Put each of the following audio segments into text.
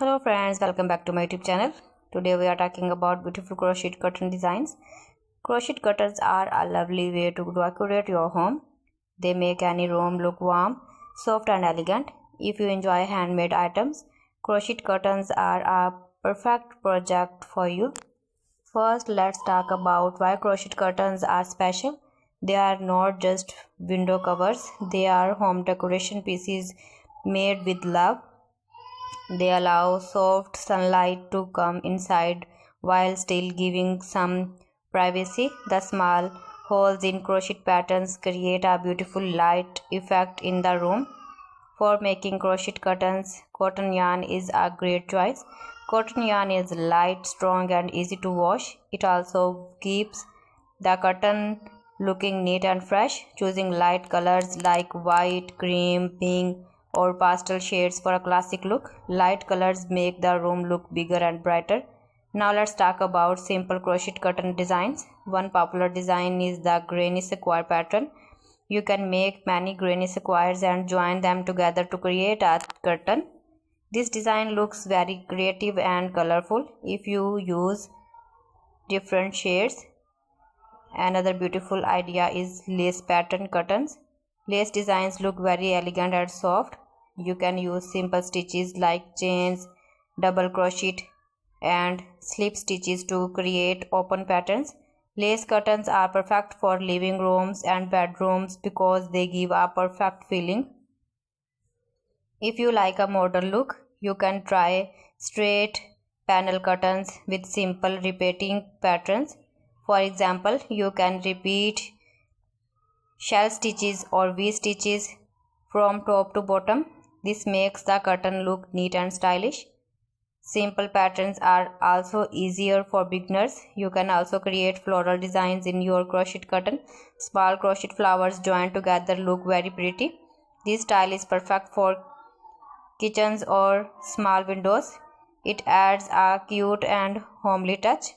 Hello friends, welcome back to my YouTube channel. Today we are talking about beautiful crochet curtain designs. Crochet curtains are a lovely way to decorate your home. They make any room look warm, soft and elegant. If you enjoy handmade items, crochet curtains are a perfect project for you. First, let's talk about why crochet curtains are special. They are not just window covers, they are home decoration pieces made with love. They allow soft sunlight to come inside while still giving some privacy. The small holes in crochet patterns create a beautiful light effect in the room. For making crochet curtains, cotton yarn is a great choice. Cotton yarn is light, strong and easy to wash. It also keeps the curtain looking neat and fresh. Choosing light colors like white, cream, pink or pastel shades for a classic look. Light colors make the room look bigger and brighter. Now let's talk about simple crochet curtain designs. One popular design is the granny square pattern. You can make many granny squares and join them together to create a curtain. This design looks very creative and colorful if you use different shades. Another beautiful idea is lace pattern curtains. Lace designs look very elegant and soft. You can use simple stitches like chains, double crochet and slip stitches to create open patterns. Lace curtains are perfect for living rooms and bedrooms because they give a perfect feeling. If you like a modern look, you can try straight panel curtains with simple repeating patterns. For example, you can repeat shell stitches or V stitches from top to bottom. This makes the curtain look neat and stylish. Simple patterns are also easier for beginners. You can also create floral designs in your crochet curtain. Small crochet flowers joined together look very pretty. This style is perfect for kitchens or small windows. It adds a cute and homely touch.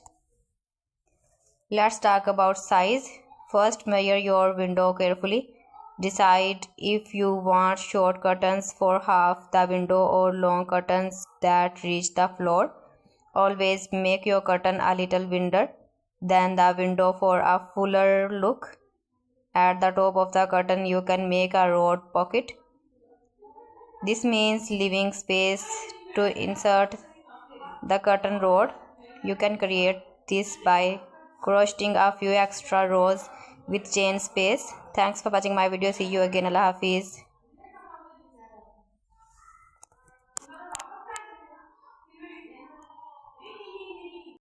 Let's talk about size. First, measure your window carefully. Decide if you want short curtains for half the window or long curtains that reach the floor. Always make your curtain a little wider than the window for a fuller look. At the top of the curtain, you can make a rod pocket. This means leaving space to insert the curtain rod. You can create this by crocheting a few extra rows with chain space. Thanks for watching my video. See you again. Allah Hafiz.